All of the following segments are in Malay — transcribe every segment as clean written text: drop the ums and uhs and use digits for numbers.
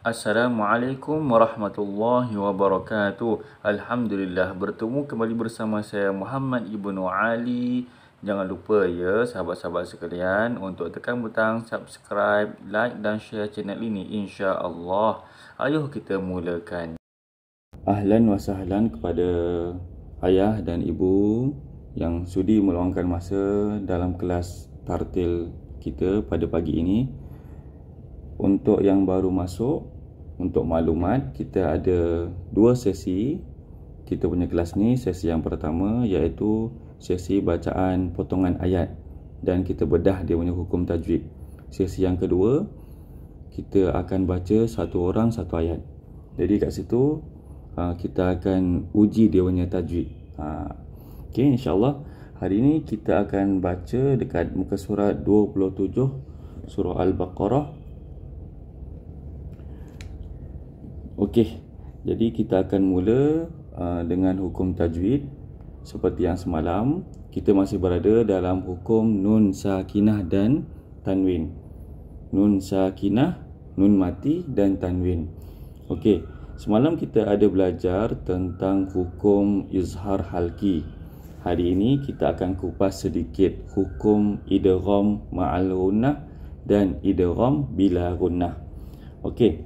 Assalamualaikum warahmatullahi wabarakatuh. Alhamdulillah, bertemu kembali bersama saya Muhammad Ibnu Ali. Jangan lupa ya sahabat-sahabat sekalian untuk tekan butang subscribe, like dan share channel ini, insya-Allah. Ayuh kita mulakan. Ahlan wa sahlan kepada ayah dan ibu yang sudi meluangkan masa dalam kelas tartil kita pada pagi ini. Untuk yang baru masuk, untuk maklumat, kita ada dua sesi kita punya kelas ni. Sesi yang pertama iaitu sesi bacaan potongan ayat dan kita bedah dia punya hukum tajwid. Sesi yang kedua, kita akan baca satu orang satu ayat. Jadi kat situ kita akan uji dia punya tajwid. Okey, insya-Allah hari ini kita akan baca dekat muka surat 27 surah Al-Baqarah. Okey, jadi kita akan mula dengan hukum tajwid. Seperti yang semalam, kita masih berada dalam hukum nun sakinah dan tanwin. Nun sakinah, nun mati dan tanwin. Okey, semalam kita ada belajar tentang hukum izhar halki. Hari ini kita akan kupas sedikit hukum idgham ma'al gunnah dan idgham bila gunnah. Okey,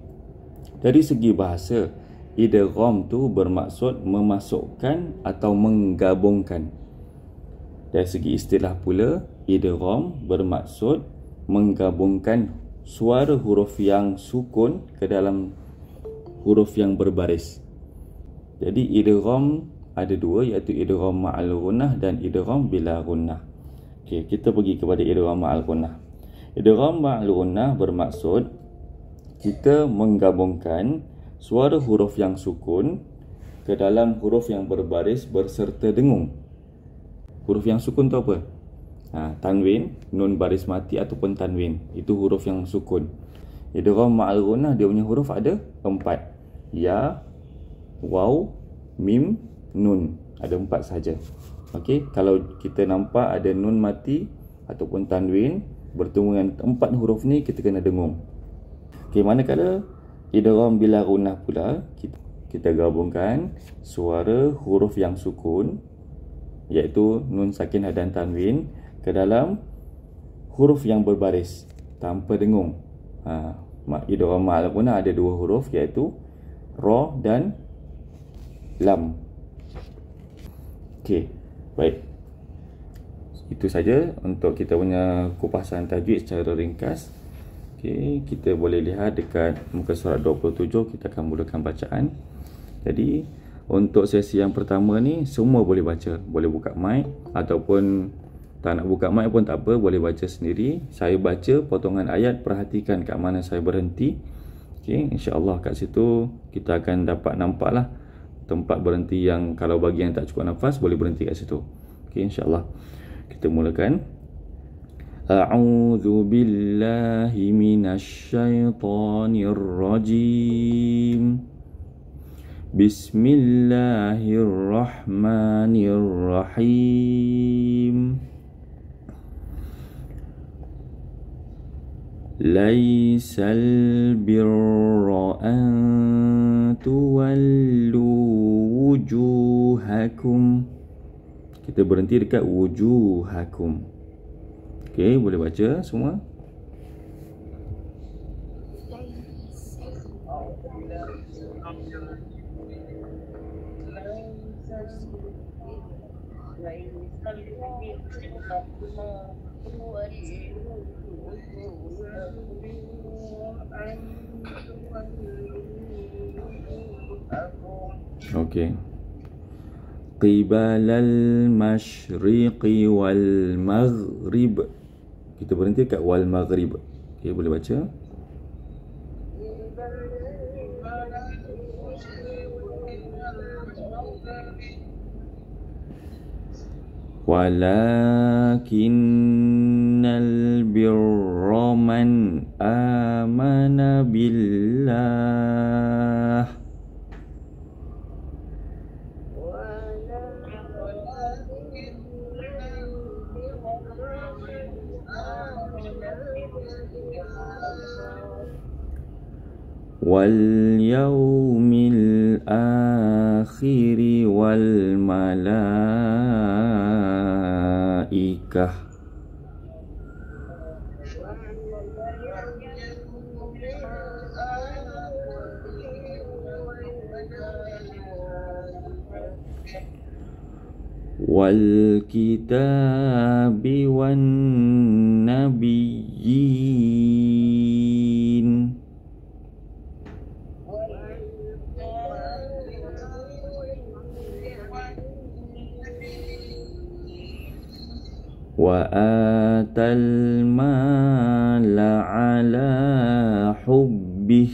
dari segi bahasa, idgham tu bermaksud memasukkan atau menggabungkan. Dari segi istilah pula, idgham bermaksud menggabungkan suara huruf yang sukun ke dalam huruf yang berbaris. Jadi idgham ada dua, iaitu idgham ma'al gunnah dan idgham bila gunnah. Okey, kita pergi kepada idgham ma'al gunnah. Idgham ma'al gunnah bermaksud kita menggabungkan suara huruf yang sukun ke dalam huruf yang berbaris berserta dengung. Huruf yang sukun tu apa? Tanwin, nun baris mati ataupun tanwin. Itu huruf yang sukun. Idgham ma'al gunnah dia punya huruf ada 4. Ya, waw, mim, nun. Ada 4 saja. Okey, kalau kita nampak ada nun mati ataupun tanwin bertemu dengan 4 huruf ni, kita kena dengung. Okey, manakala idgham bila gunnah pula, kita gabungkan suara huruf yang sukun iaitu nun sakinah dan tanwin ke dalam huruf yang berbaris tanpa dengung. Idgham ma'al gunnah ada 2 huruf iaitu ra dan lam. Okey, baik. Itu saja untuk kita punya kupasan tajwid secara ringkas. Okey, kita boleh lihat dekat muka surat 27, kita akan mulakan bacaan. Jadi, untuk sesi yang pertama ni, semua boleh baca. Boleh buka mic ataupun tak nak buka mic pun tak apa, boleh baca sendiri. Saya baca potongan ayat, perhatikan kat mana saya berhenti. Okey, insya-Allah kat situ kita akan dapat nampaklah tempat berhenti yang kalau bagi yang tak cukup nafas boleh berhenti kat situ. Okey, insya-Allah. Kita mulakan. A'udzu billahi minasyaitonir rajim. Bismillahirrahmanirrahim. Laisal birra an tuwallu wujuhakum. Kita berhenti dekat wujuhakum. Okey, boleh baca semua? Okey. Qibalal masyriqi wal maghrib. Kita berhenti kat wal maghrib. Okey, boleh baca? Walakinnal birra man amana billah. wal yaumil akhiri wal malaikah. Wal kitabi wan nabiyyin. Wa atal mala ala hubbih.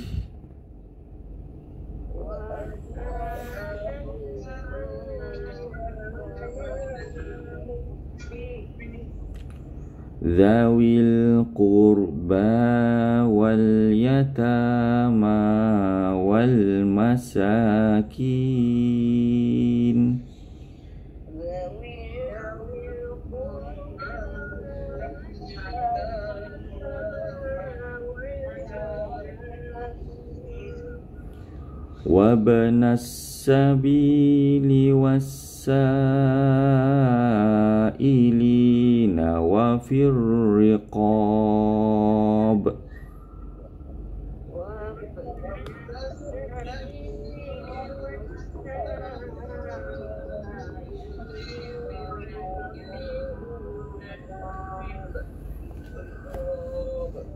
Zawil qurba wal yatama wal masakin. Wabnas sabili wassailina wa fir riqab.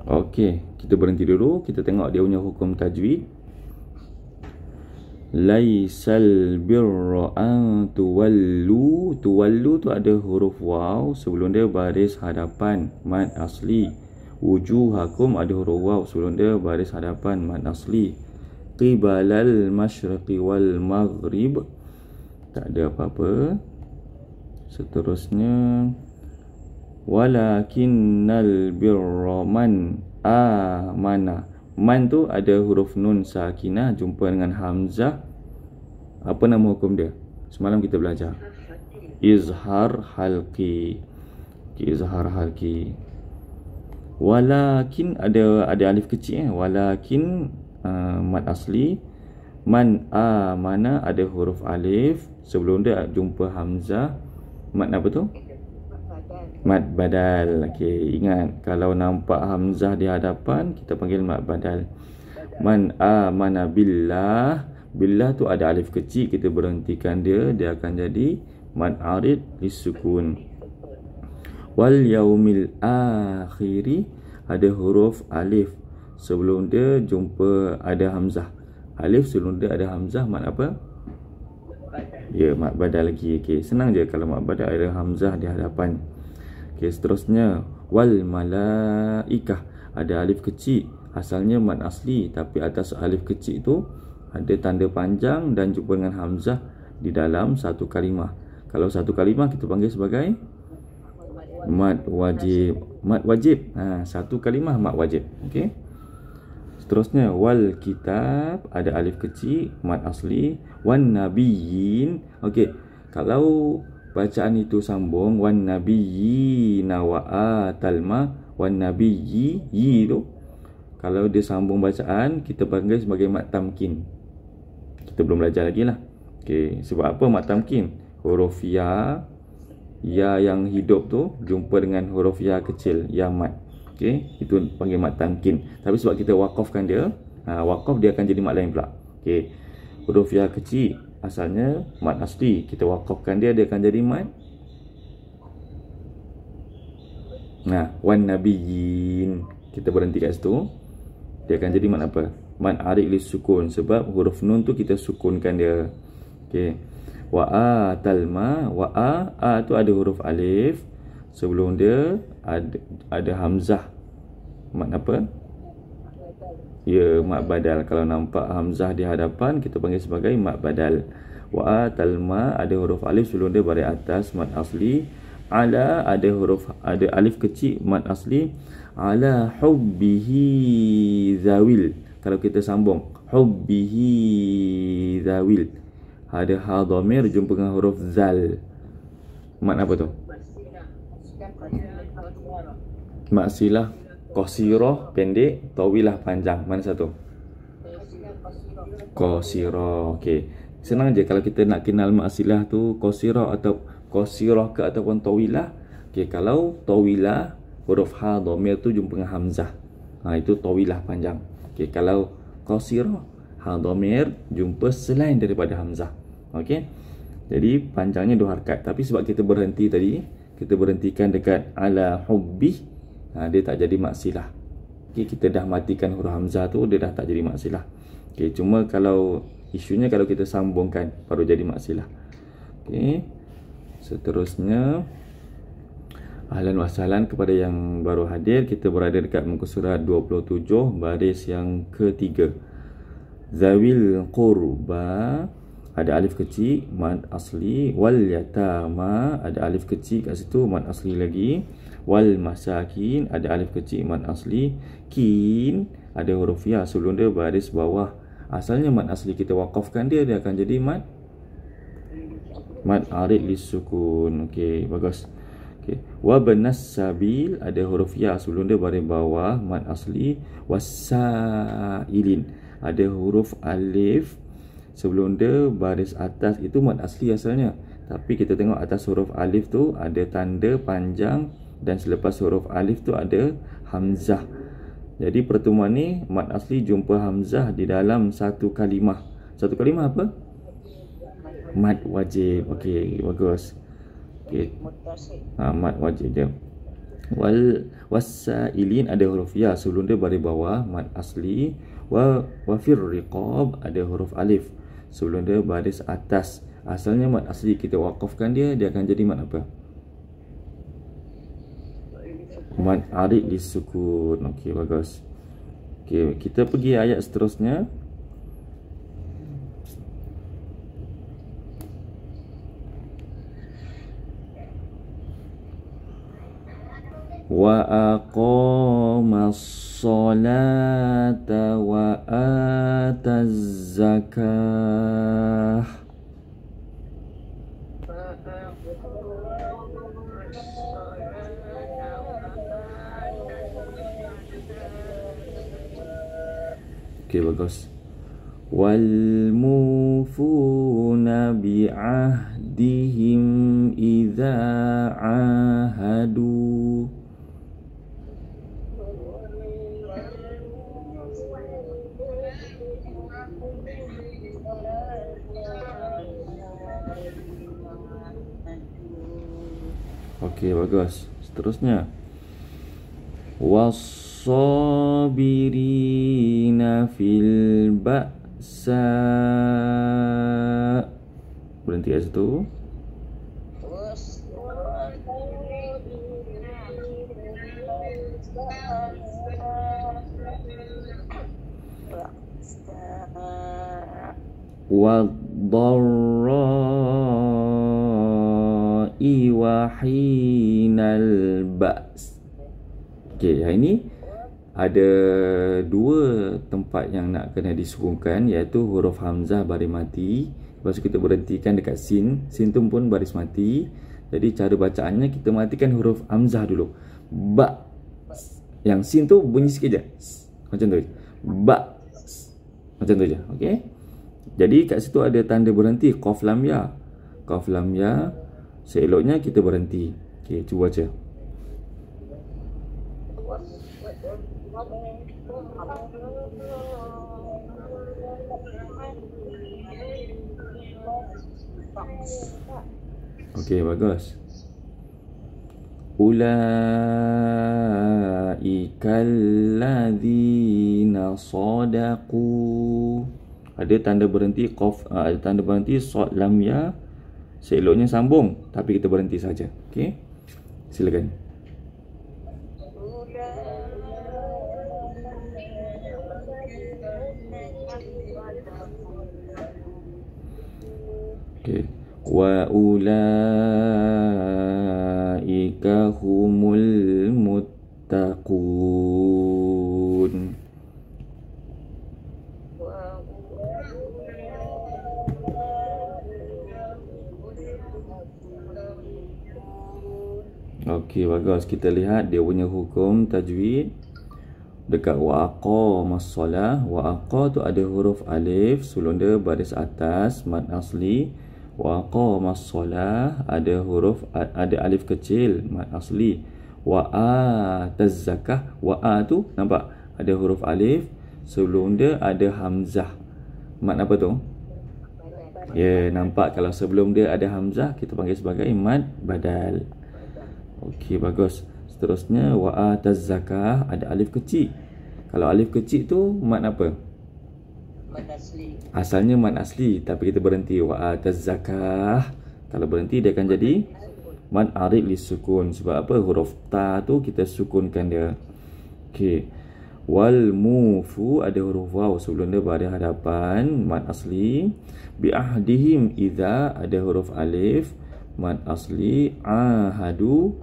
Okey, kita berhenti dulu. Kita tengok dia punya hukum tajwid. Laisal birra an tuwallu. Tuwallu tu ada huruf waw, sebelum dia baris hadapan mad asli. Wujuhakum ada huruf waw, sebelum dia baris hadapan mad asli. Qibalal masyriqi wal maghrib, tak ada apa-apa. Seterusnya walakinnal birra man amana. Man tu ada huruf nun sakinah jumpa dengan hamzah. Apa nama hukum dia? Semalam kita belajar izhar halqi. Izhar halqi. Walakin ada alif kecil walakin mad asli. Man amana ada huruf alif, sebelum dia jumpa hamzah. Mad apa tu? Mad badal. Okey, ingat kalau nampak hamzah di hadapan kita panggil mad badal. Man amana billah. Billah tu ada alif kecil, kita berhentikan dia, dia akan jadi mad arid lisukun. Wal yaumil akhiri ada huruf alif, sebelum dia jumpa ada hamzah. Alif sebelum dia ada hamzah, mad apa? Ya, mad badal lagi. Okey, senang je kalau mad badal ada hamzah di hadapan. Okey, seterusnya wal malaikah ada alif kecil, asalnya mad asli, tapi atas alif kecil tu ada tanda panjang dan jumpa dengan hamzah di dalam satu kalimah. Kalau satu kalimah kita panggil sebagai mad wajib. Mad wajib, satu kalimah mad wajib. Okey. Seterusnya wal kitab ada alif kecil, mad asli. Wan nabiyyin. Okey, kalau bacaan itu sambung wan nabiyyina wa atalma, wan nabiyyi, yi tu kalau dia sambung bacaan kita panggil sebagai mad tamkin. Kita belum belajar lagi lah. Okey, sebab apa mad tamkin? Huruf ya yang hidup tu jumpa dengan huruf ya kecil, ya mad. Okey, itu panggil mad tamkin. Tapi sebab kita wakafkan dia, wakaf dia akan jadi mad lain pula. Okey, huruf ya kecil asalnya mad asli, kita wakafkan dia, dia akan jadi mad. Wan nabiyyin kita berhenti kat situ, dia akan jadi mad apa? Mad arid li sukun, sebab huruf nun tu kita sukunkan dia. Okey. Wa atalma, wa tu ada huruf alif, sebelum dia ada hamzah. Mad apa? Ya, mad badal. Kalau nampak hamzah di hadapan kita panggil sebagai mad badal. Wa atalma ada huruf alif sebelum dia baris atas mad asli. Ala ada alif kecil mad asli. Ala hubbihi zawil. Kalau kita sambung hubbihi zawil, ada ha dhamir jumpa dengan huruf zal. Mad apa tu? Maksilah qasirah pendek, tawilah panjang. Mana satu? Qasira. Okey. Senang je kalau kita nak kenal mat silah tu qasira atau qasirah ke ataupun tawilah. Okey, kalau tawilah huruf ha dhamir tu jumpa dengan hamzah. Itu tawilah panjang. Okey, kalau qasirah ha dhamir jumpa selain daripada hamzah. Okey. Jadi panjangnya 2 harakat, tapi sebab kita berhenti tadi, kita berhentikan dekat ala hubbi, dia tak jadi mat silah. Okey, kita dah matikan huruf hamzah tu, dia dah tak jadi mat silah. Okey, cuma kalau isunya kalau kita sambungkan baru jadi mat silah. Okey. Seterusnya, ahlan wa sahlan kepada yang baru hadir. Kita berada dekat muka surat 27 baris yang ketiga. Zawil qurba, ada alif kecil mad asli, wal yatama ada alif kecil kat situ mad asli lagi, wal masakin ada alif kecil mad asli, kin ada huruf ya sebelum dia baris bawah. Asalnya mad asli kita waqafkan dia akan jadi mad arid lisukun. Okey, bagus. Okey, wa banas sabil ada huruf ya sebelum dia baris bawah mad asli, wasailin ada huruf alif sebelum dia baris atas, itu mad asli asalnya. Tapi kita tengok atas huruf alif tu ada tanda panjang dan selepas huruf alif tu ada hamzah. Jadi pertemuan ni mad asli jumpa hamzah di dalam satu kalimah. Satu kalimah apa? Mad wajib. Okey, bagus. Okey. Mad wajib je. Wasailin ada huruf ya sebelum dia baris bawah mad asli, wa fir riqab ada huruf alif sebelum dia baris atas. Asalnya mad asli kita waqafkan dia akan jadi mad apa? Mad arid lisukun. Okey, bagus. Okey, kita pergi ayat seterusnya. Wa aqamas salata wa ataz zakah. Okey, bagus. Wal mufuna bi'ahdihim idza ahadu. Okey, bagus. Seterusnya, was-sabirina fil ba'sa. Berhenti kat situ. Wad-dharra'i wa hinal ba's. Okey, hari ni ada dua tempat yang nak kena disukunkan, iaitu huruf hamzah baris mati. Lepas tu kita berhentikan dekat sin. Sin tu pun baris mati. Jadi cara bacaannya kita matikan huruf hamzah dulu. Ba. Yang sin tu bunyi sikit je. Macam tu. Ba. Macam tu je. Okey. Jadi kat situ ada tanda berhenti, qaf lam ya. Qaf lam ya. Seeloknya kita berhenti. Okey, cuba baca. Okey, bagus. Ulaikal ladzina sadaqu. Ada tanda berhenti qaf, ada tanda berhenti sad lam ya. Seeloknya sambung, tapi kita berhenti saja. Okey. Silakan. Okey. Wa ulaika humul muttaqun. Okey, bagus. Kita lihat dia punya hukum tajwid. Dekat waqamas solah, waqa tu ada huruf alif, sulung dia baris atas, mad asli. Waqamas solah ada ada alif kecil, mad asli. Wa ataz zakah, wa tu nampak ada huruf alif, sulung dia ada hamzah. Mad apa tu? Ya, nampak kalau sebelum dia ada hamzah kita panggil sebagai mad badal. Okey, bagus. Seterusnya wa ataz zakah ada alif kecil. Kalau alif kecil tu mad apa? Mad asli. Asalnya mad asli tapi kita berhenti wa ataz zakah. Kalau berhenti dia akan jadi mad arid li sukun. Sebab apa? Huruf ta tu kita sukunkan dia. Okey. Wal mufu ada huruf waw sebelum dia pada hadapan, mad asli. Bi ahdihim idza ada huruf alif, mad asli. Ahadu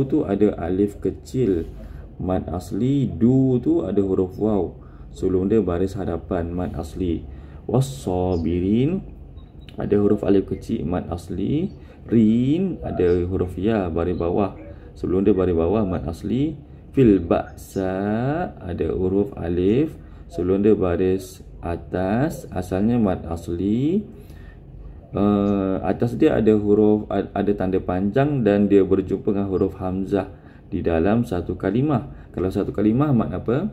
tu ada alif kecil, mad asli. Du tu ada huruf waw sebelum dia baris hadapan, mad asli. Was-sabirin ada huruf alif kecil, mad asli. Rin ada huruf ya baris bawah sebelum dia baris bawah, mad asli. Fil ba'sa ada huruf alif sebelum dia baris atas, asalnya mad asli. Atas dia ada huruf, ada tanda panjang dan dia berjumpa dengan huruf hamzah di dalam satu kalimah. Kalau satu kalimah mad apa?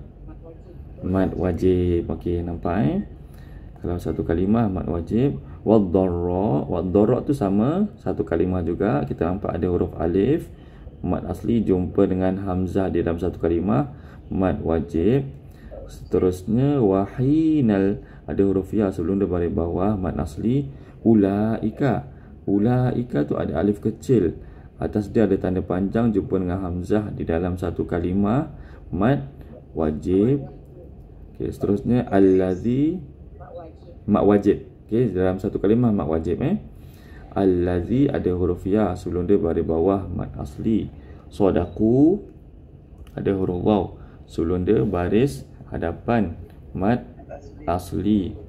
Mad wajib. Okey, nampak Kalau satu kalimah mad wajib. Wad-dharra tu sama, satu kalimah juga. Kita nampak ada huruf alif, mad asli jumpa dengan hamzah di dalam satu kalimah, mad wajib. Seterusnya wahinal ada huruf ya sebelum dia baris bawah, mad asli. Ulaika tu ada alif kecil, atas dia ada tanda panjang jumpa dengan hamzah di dalam satu kalimah, mad wajib. Okey, seterusnya allazi mad wajib. Okey, dalam satu kalimah mad wajib allazi ada huruf ya sebelum dia baris bawah, mad asli. Sadaqu ada huruf waw sebelum dia baris hadapan, mad asli.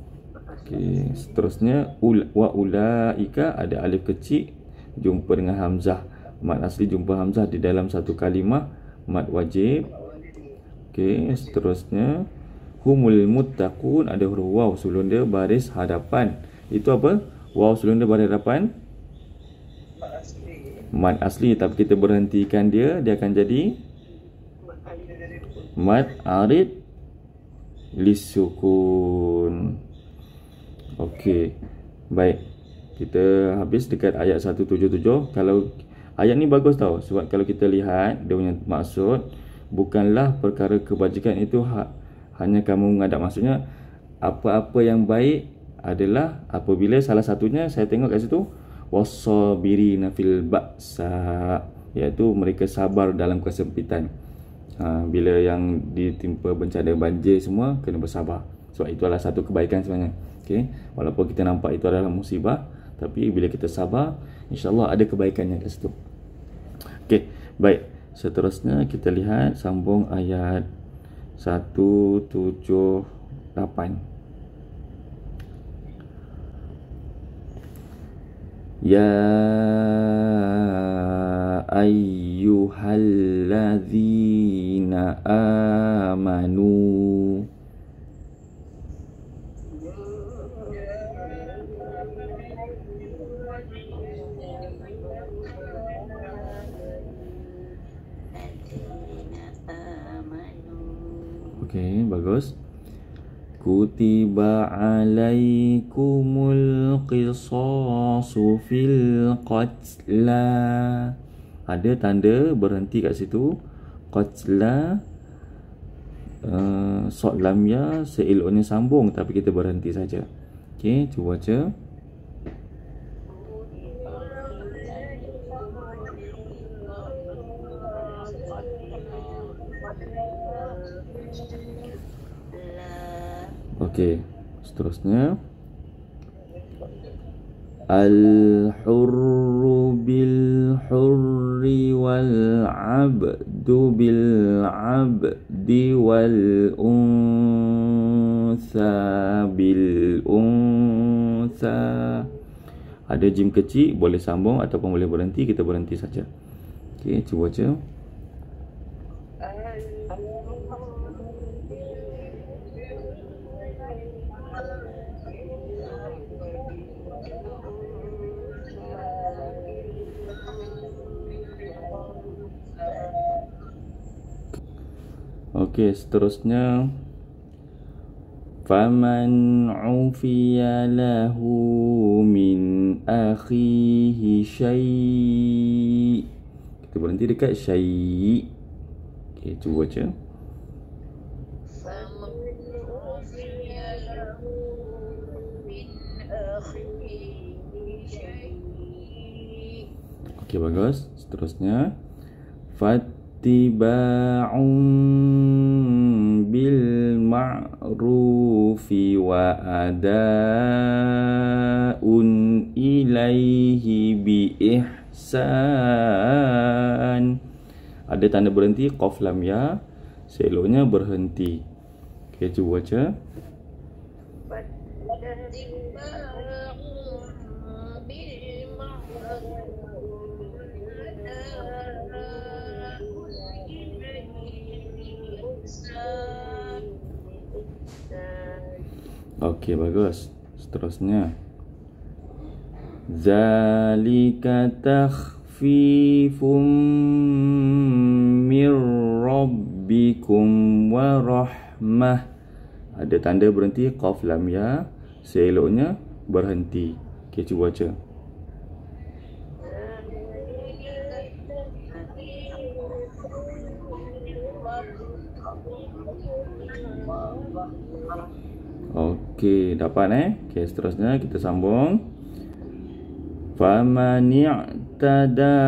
Okey, seterusnya wa ulaika ada alif kecil jumpa dengan hamzah, mad asli jumpa hamzah di dalam satu kalimah, mad wajib. Okey, seterusnya humul muttaqun ada huruf waw sebelum dia baris hadapan. Itu apa? Waw sebelum dia baris hadapan mad asli tapi kita berhentikan dia akan jadi mad arid lisukun. Okey, baik, kita habis dekat ayat 177. Kalau ayat ni bagus tau, sebab kalau kita lihat dia punya maksud, bukanlah perkara kebajikan itu hanya kamu menghadap. Maksudnya apa-apa yang baik adalah apabila salah satunya saya tengok kat situ was-sabirina fil ba'sa, iaitu mereka sabar dalam kesempitan. Bila yang ditimpa bencana banjir semua kena bersabar. Sebab itu adalah satu kebaikan sebenarnya. Okey, walaupun kita nampak itu adalah musibah, tapi bila kita sabar, insya-Allah ada kebaikannya kat situ. Okey, baik. Seterusnya kita lihat sambung ayat 178. Ya ayyuhalladzina amanu. Okey, bagus. Kutiba alaikumul qisasu fil qatla. Ada tanda berhenti kat situ. Qatla, sod lam ya seeloknya sambung tapi kita berhenti saja. Okey, cuba baca. Okey, seterusnya al-hurru bil-hurri wal-'abdu bil-'abdi wal-unsa bil-unsa. Ada jim kecil, boleh sambung ataupun boleh berhenti, kita berhenti saja. Okey, cuba baca. Okey, seterusnya faman ufiya lahu min akhihi syai'. Kita berhenti dekat syai'. Okey, cuba baca. Okey, bagus. Seterusnya fattiba'un bil ma'rufi wa ada'un ilaihi bi ihsan. Ada tanda berhenti, qaf lam ya, seloknya berhenti. Okey, cuba baca. Okey, bagus. Seterusnya zalika takhfifum mir rabbikum wa rahmah. Ada tanda berhenti, qaf lam ya, seloknya berhenti. Okey, cuba baca. Okey, dapat Okey, seterusnya kita sambung. Faman i'tada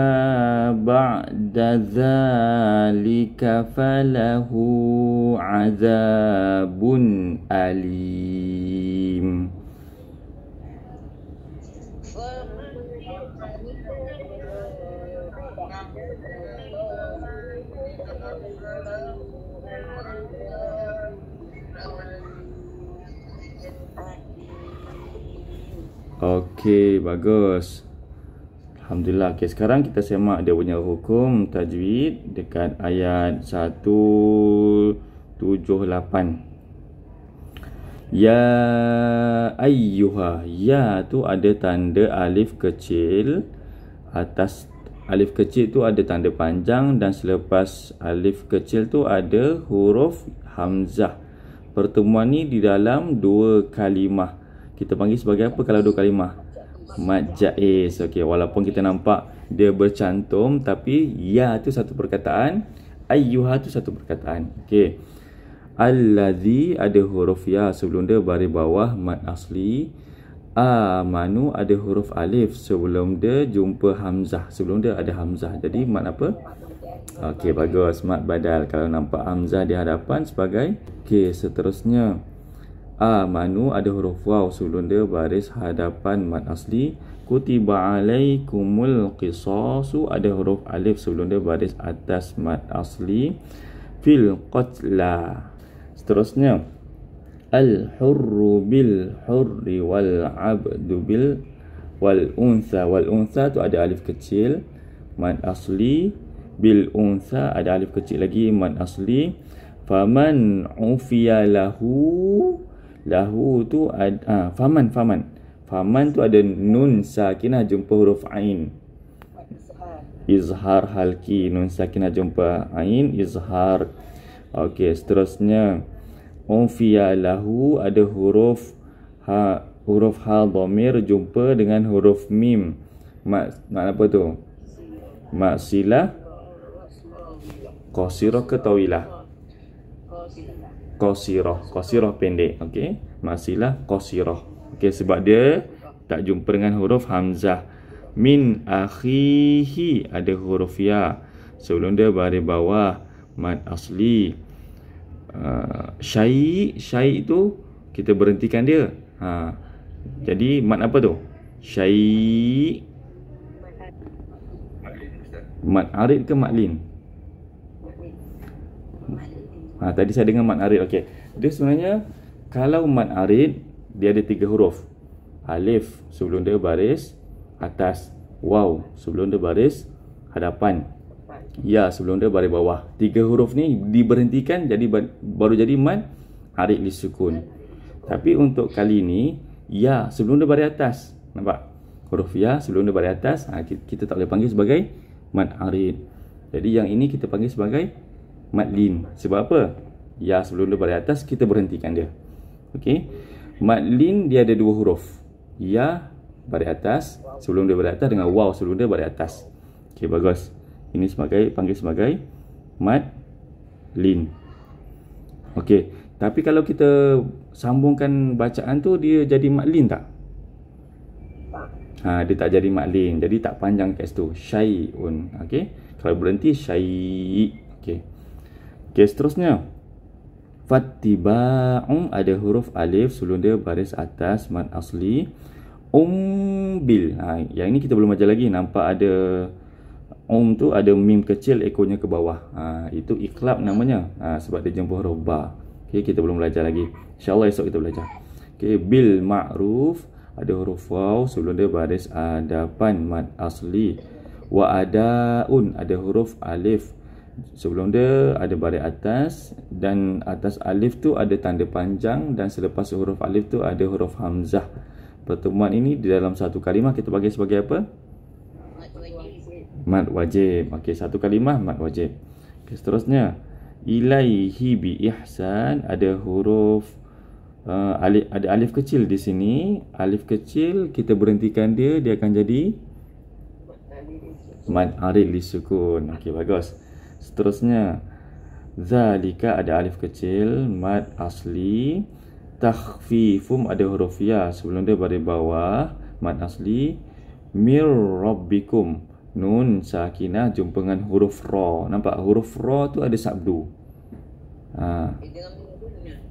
ba'da dzalika falahu 'adzabun alim. Okey, bagus. Alhamdulillah. Okey, sekarang kita semak dia punya hukum tajwid dekat ayat 178. Ya ayyuha. Ya tu ada tanda alif kecil. Atas alif kecil tu ada tanda panjang, dan selepas alif kecil tu ada huruf hamzah. Pertemuan ni di dalam dua kalimah. Kita panggil sebagai apa kalau dua kalimah? Mad jaiz. Okey, walaupun kita nampak dia bercantum, tapi ya tu satu perkataan, ayyuha tu satu perkataan. Okey. Allazi ada huruf ya sebelum dia, baris bawah mad asli. Amanu ada huruf alif sebelum dia, jumpa hamzah. Sebelum dia ada hamzah. Jadi mad apa? Okey, bagus. Mad badal kalau nampak hamzah di hadapan sebagai. Okey, seterusnya amanu ada huruf waw sebelum dia, baris hadapan mad asli. Kutiba alaikumul qisasu ada huruf alif sebelum dia, baris atas mad asli. Fil qatla. Seterusnya al hurru bil hurri wal abdu bil wal untha. Wal untha tu ada alif kecil mad asli. Bil untha ada alif kecil lagi mad asli. Faman ufiya lahu. Lahu tu ada faman. Faman tu ada nun sakinah jumpa huruf ain. Izhar halki. Nun sakinah jumpa ain, izhar. Okey, seterusnya ufiya lahu ada huruf ha dhamir jumpa dengan huruf mim. Mak apa tu? Maksilah qasirah ke tawilah? Qasirah pendek. Okey, maksilah qasirah. Okey, sebab dia tak jumpa dengan huruf hamzah. Min akhihi ada huruf ya sebelum dia, baris bawah mad asli. Syai' tu kita berhentikan dia. Jadi mad apa tu? Syai'. Mad arid ke mad lin? Tadi saya dengar mad arid. Okey. Dia sebenarnya kalau mad arid dia ada 3 huruf. Alif sebelum dia, baris atas. Waw sebelum dia, baris hadapan. Ya sebelum dia, baris bawah. 3 huruf ni diberhentikan, jadi baru jadi mad arid li sukun. Tapi untuk kali ini, ya sebelum dia baris atas. Nampak? Huruf ya sebelum dia baris atas, kita tak boleh panggil sebagai mad arid. Jadi yang ini kita panggil sebagai mad lin. Sebab apa? Ya sebelum dia baris atas, kita berhentikan dia. Okey. Mad lin dia ada dua huruf. Ya baris atas sebelum dia baris atas dengan waw sebelum dia baris atas. Okey, bagus. Ini panggil sebagai mad lin. Okey, tapi kalau kita sambungkan bacaan tu, dia jadi mad lin tak? Dia tak jadi mad lin. Jadi tak panjang kat situ. Syai'un. Okey. Kalau berhenti syai'. Okey. Okey, seterusnya. Fattiba'um ada huruf alif sebelum dia baris atas mad asli. Bil. Yang ini kita belum ajar lagi. Nampak ada tu ada mim kecil ekornya ke bawah. Itu iqlab namanya. Sebab dia jumpa huruf ba. Okey, kita belum belajar lagi. InsyaAllah esok kita belajar. Okey, bil ma'ruf ada huruf waw sebelum dia baris hadapan mad asli. Wa adaun ada huruf alif sebelum dia ada baris atas, dan atas alif tu ada tanda panjang, dan selepas huruf alif tu ada huruf hamzah. Pertemuan ini di dalam satu kalimah kita bagi sebagai apa? Mad wajib. Okey, satu kalimah mad wajib. Okey, seterusnya ilaihi bi ihsan ada huruf ada alif kecil di sini. Alif kecil kita berhentikan dia akan jadi mad arid li sukun. Okey, bagus. Seterusnya zalika ada alif kecil mad asli. Takhfifum ada huruf ya sebelum dia baris bawah mad asli. Mir rabbikum nun sakinah jumpa dengan huruf ra. Nampak huruf ra tu ada sabdu.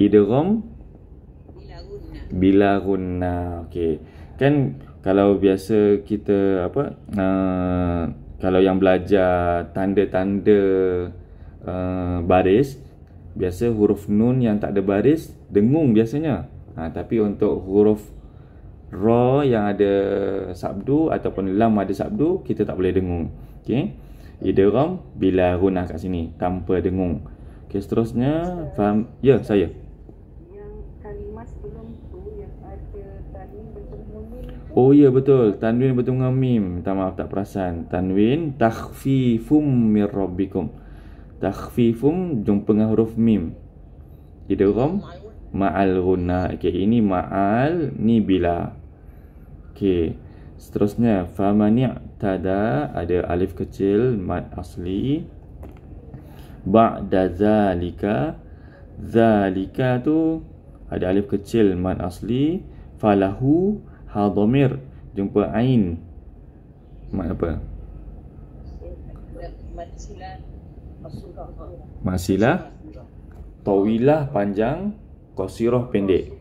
Idgham bila gunna. Okey. Kan kalau biasa kita kalau yang belajar tanda-tanda baris, biasa huruf nun yang tak ada baris dengung biasanya. Tapi untuk huruf ra yang ada sabdu ataupun lam ada sabdu, kita tak boleh dengung. Okey. Idgham bila gunah kat sini tanpa dengung. Okey, seterusnya faham? Ya, saya. Yang kalimah sebelum tu yang ada tanwin bertemu mim tu. Oh ya, betul. Tanwin bertemu dengan mim. Minta maaf tak perasan. Tanwin takhfifum mir rabbikum. Takhfifum jumpa dengan huruf mim. Idgham ma'al gunna. Okey, ini ma'al, ni bila. Okey. Seterusnya famani'tada ada alif kecil mad asli. Ba'da zalika. Zalika tu ada alif kecil mad asli. Falahu hadamir jumpa ain. Mad apa? Masilah tawilah panjang, qasirah pendek.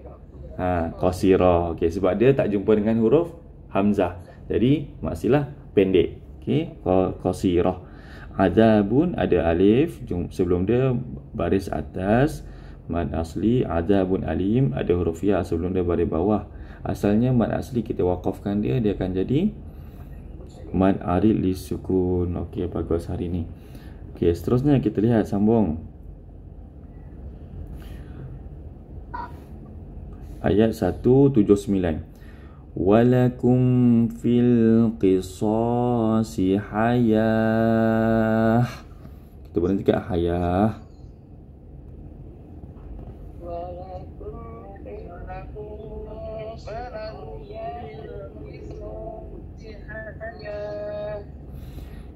Qasirah. Okey, sebab dia tak jumpa dengan huruf hamzah. Jadi masilah pendek. Okey, qasirah. Adzabun ada alif sebelum dia baris atas mad asli. Adzabun alim ada huruf ya sebelum dia baris bawah. Asalnya mad asli kita waqafkan dia akan jadi mad arid li sukun. Okey, bagus hari ni. Okey, seterusnya kita lihat sambung. Ayat 179. Walakum fil qisasi hayah. Kita berhenti kat hayah.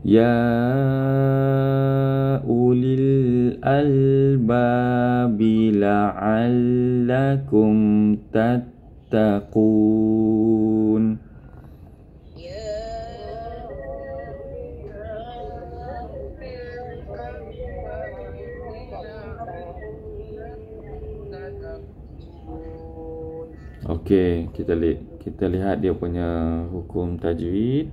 Ya ulil albabi la'allakum tattaqun. Okey, kita lihat dia punya hukum tajwid.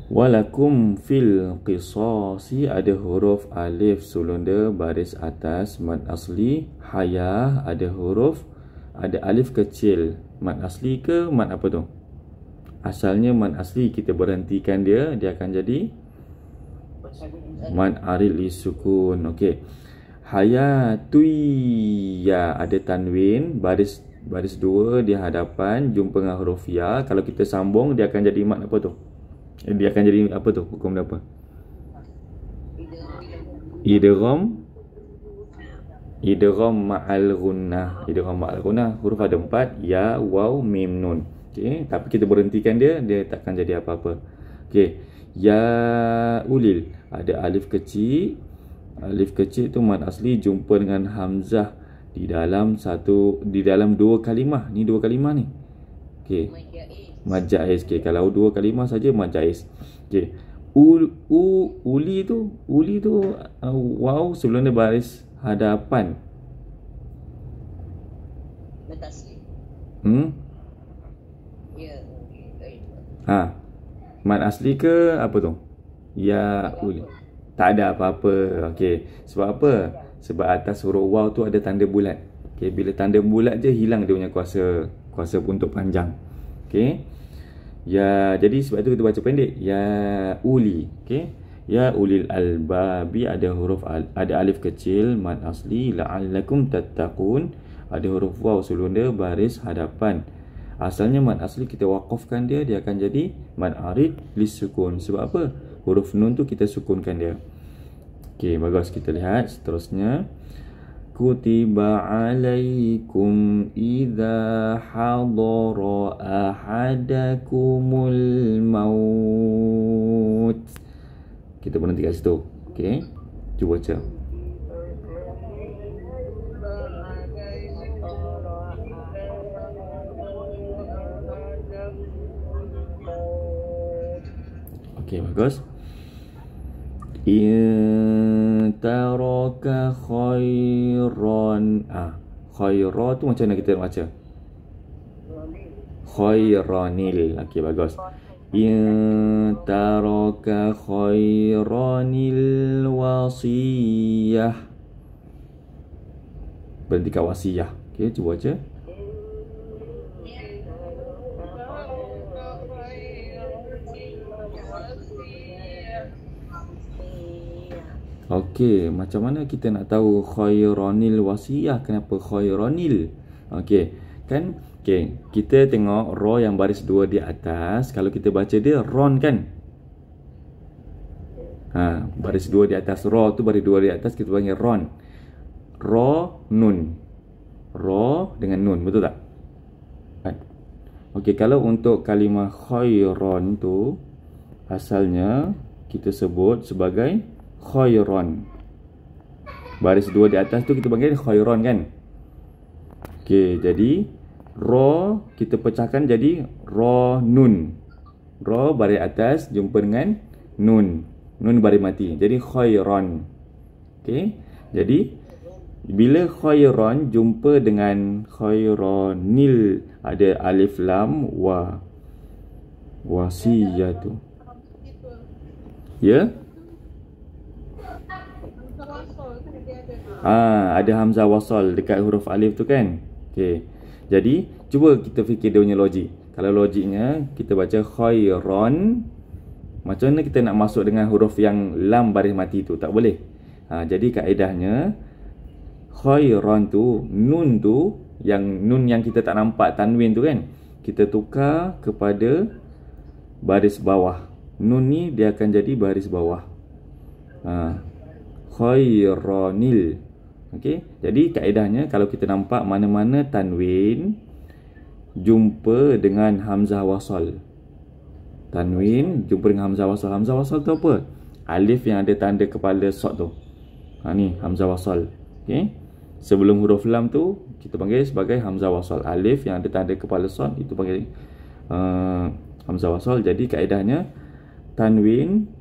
Walakum fil qisasi ada huruf alif sebelum dia baris atas mad asli. Hayah ada alif kecil. Mad asli ke mad apa tu? Asalnya mad asli kita berhentikan dia akan jadi mad arid li sukun. Okey. Hayatuya, ada tanwin, baris dua di hadapan, jumpa dengan huruf ya. Kalau kita sambung, dia akan jadi mat apa tu? Dia akan jadi apa tu? Hukum dia apa? Idgham ma'al gunnah. Idgham ma'al gunnah, huruf ada 4, ya, waw, mim, nun. Okey, tapi kita berhentikan dia takkan jadi apa-apa. Okey, ya ulil, ada alif kecil. Alif kecil tu mad asli jumpa dengan hamzah di dalam dua kalimah. Ni dua kalimah ni. Okey, mad jaiz. Okey, kalau dua kalimah saja mad jaiz. Okey, uli tu waw sebelum dia baris hadapan. Mad asli ke apa tu? Ya uli. Tak ada apa-apa. Okey, sebab apa? Sebab atas huruf waw tu ada tanda bulat. Okey, bila tanda bulat je hilang dia punya kuasa untuk panjang. Okey. Ya, jadi sebab tu kita baca pendek. Ya uli. Okey. Ya ulil albabi, ada alif kecil mad asli. La'allakum tattaqun, ada huruf waw sebelum dia baris hadapan. Asalnya mad asli kita waqafkan dia akan jadi mad arid lisukun. Sebab apa? Huruf nun tu kita sukunkan dia. Okey, bagus. Kita lihat seterusnya. Kutiba alaikum idza hadara ahadakumul maut. Kita berhenti kat situ. Okey, cuba baca. Okey, bagus. In taraka khairan. Khaira tu macam mana kita nak baca? Khairanil. Okey, bagus. In taraka khairanil wasiyah. Berhenti kat wasiyah. Okey, cuba baca. Okey, macam mana kita nak tahu khairanil wasiyah? Kenapa khairanil? Okey, kan? Okey, kita tengok ra yang baris dua di atas. Kalau kita baca dia ron kan? Baris dua di atas, ra tu baris dua di atas kita panggil ron. Ra nun. Ra dengan nun, betul tak? Okey, kalau untuk kalimah khairan tu asalnya kita sebut sebagai khairan. Baris dua di atas tu kita panggil khairan kan? Okey, jadi ra kita pecahkan jadi ra nun. Ra baris atas jumpa dengan nun. Nun baris mati. Jadi khairan. Okey, jadi bila khairan jumpa dengan khairanil, ada alif lam wa wasiyah tu. Ya? Ada hamzah wasal dekat huruf alif tu kan? Okey. Jadi, cuba kita fikir dia punya logik. Kalau logiknya kita baca khairan, macam mana kita nak masuk dengan huruf yang lam baris mati tu? Tak boleh. Jadi kaedahnya khairan tu, nun tu, nun yang kita tak nampak tanwin tu kan, kita tukar kepada baris bawah. Nun ni dia akan jadi baris bawah. Khairanil. Okey, jadi kaedahnya kalau kita nampak mana-mana tanwin jumpa dengan hamzah wasal. Tanwin jumpa dengan hamzah wasal. Hamzah wasal tu apa? Alif yang ada tanda kepala sod tu. Ni hamzah wasal. Okey. Sebelum huruf lam tu kita panggil sebagai hamzah wasal. Alif yang ada tanda kepala sod itu panggil hamzah wasal. Jadi kaedahnya tanwin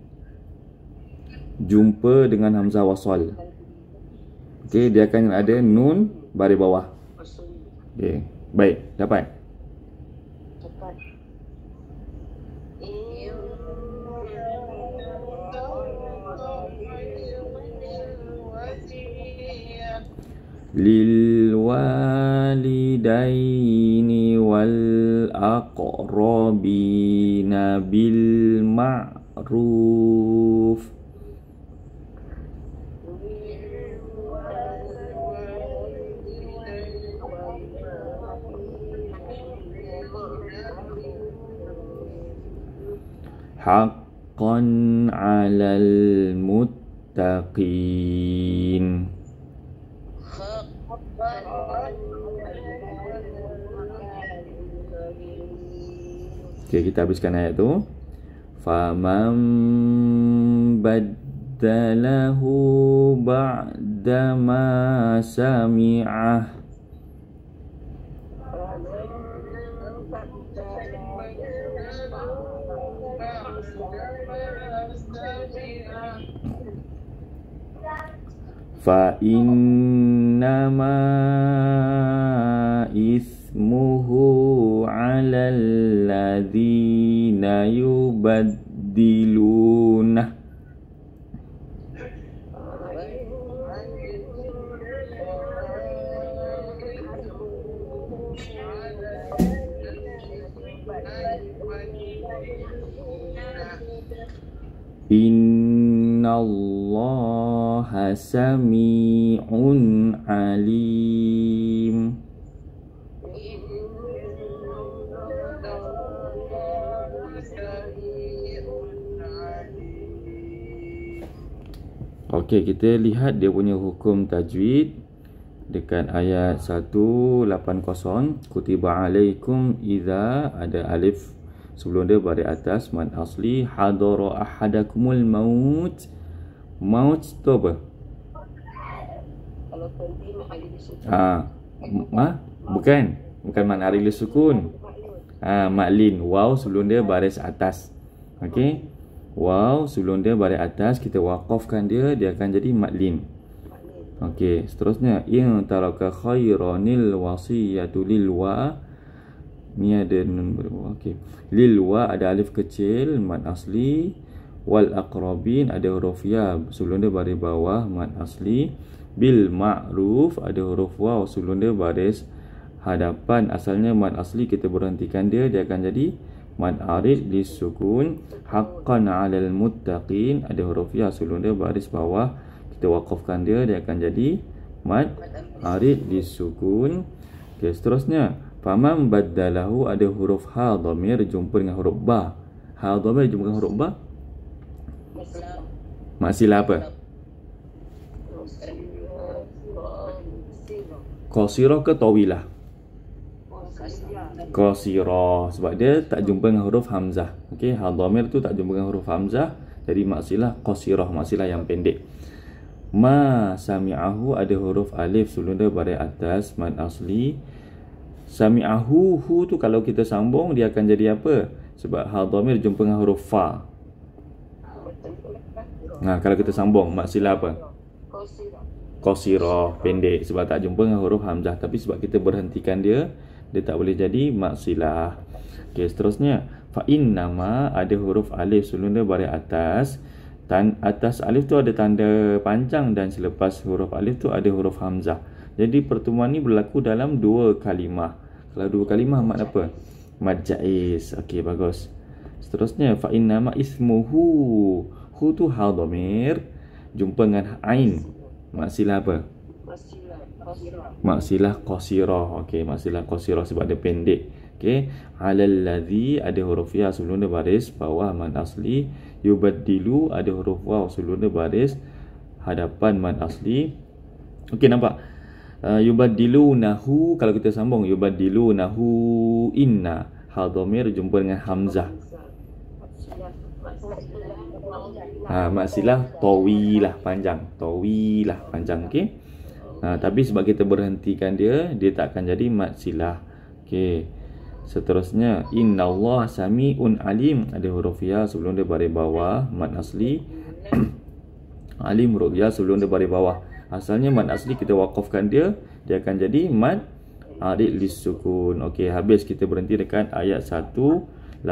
jumpa dengan hamzah wasal. Okey, dia akan ada nun baris bawah. Okey, baik, dapat. Lil walidaini wal aqrabina bil ma'ruf. haqqan 'alal muttaqin. Okey, kita habiskan ayat tu. Faman baddalahu ba'da ma sami'ah fa innama ismuhu 'alal ladzina yubaddilunah. Innallaha sami'un alim. Okey, kita lihat dia punya hukum tajwid dekat ayat 180. Kutiba alaikum idza, ada alif sebelum dia baris atas mad asli. Hadara ahadakumul maut. Maut tu apa? Kalau penting ada disukun. Bukan mad aril sukun. Maklin. Waw sebelum dia baris atas. Okey. Waw sebelum dia baris atas, kita waqafkan dia akan jadi maklin. Okey, seterusnya in taraka khairanil wasiyatu lil wa. Ni ada nun berwa. Okey. Lil wa ada alif kecil mad asli, wal aqrabin ada huruf ya sebelum dia baris bawah mad asli, bil ma'ruf ada huruf waw sebelum dia baris hadapan. Asalnya mad asli, kita berhentikan dia akan jadi mad arid disukun. Haqqan 'alal muttaqin ada huruf ya sebelum dia baris bawah, kita waqafkan dia akan jadi mad arid disukun. Okey, seterusnya faman baddalahu ada huruf ha dhamir jumpa dengan huruf ba. Ha dhamir jumpa dengan huruf ba. Maksilah apa? Qasirah ke tawilah? Qasirah, sebab dia tak jumpa dengan huruf hamzah. Okey, ha dhamir tu tak jumpa dengan huruf hamzah, jadi maksilah qasirah, maksilah yang pendek. Ma sami'ahu ada huruf alif sebelum dia baris atas mad asli. Sami'ahu, hu tu kalau kita sambung dia akan jadi apa? Sebab ha dhamir jumpa dengan huruf fa. Kalau kita sambung maksilah apa? Qasirah, pendek, sebab tak jumpa dengan huruf hamzah. Tapi sebab kita berhentikan dia tak boleh jadi maksilah. Okey, seterusnya fa innama ada huruf alif sebelum dia baris atas. Atas alif tu ada tanda panjang dan selepas huruf alif tu ada huruf hamzah. Jadi pertemuan ni berlaku dalam dua kalimah. Kalau dua kalimah mad apa? Mad jaiz. Okey, bagus. Seterusnya fa innama ismuhu. Hu tu ha dhamir jumpa dengan ain. Maksilah apa? Maksilah qasirah. Okey, maksilah qasirah sebab dia pendek. Okey, 'alal ladzi ada huruf ya sebelum dia baris bawah mad asli. Yubaddilu ada huruf waw sebelum dia baris hadapan mad asli. Okey, nampak? Yubaddilunahu kalau kita sambung yubaddilunahu inna, ha dhamir jumpa dengan hamzah. Maksilah tawilah panjang. Tawilah panjang. Okey. Tapi sebab kita berhentikan dia tak akan jadi maksilah. Okey. Seterusnya innallaha sami'un alim ada huruf ya sebelum dia baris bawah mad asli. Alim huruf ya sebelum dia baris bawah. Asalnya mad asli kita waqafkan dia akan jadi mad arid lisukun. Okey, habis kita berhenti dekat ayat 181.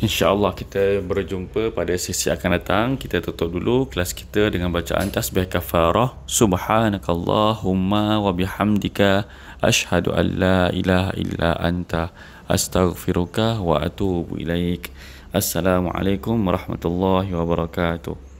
InsyaAllah kita berjumpa pada sesi akan datang. Kita tutup dulu kelas kita dengan bacaan tasbih kafarah. Subhanakallahumma wa bihamdika asyhadu an la ilaha illa anta astaghfiruka wa atubu ilaik. Assalamualaikum warahmatullahi wabarakatuh.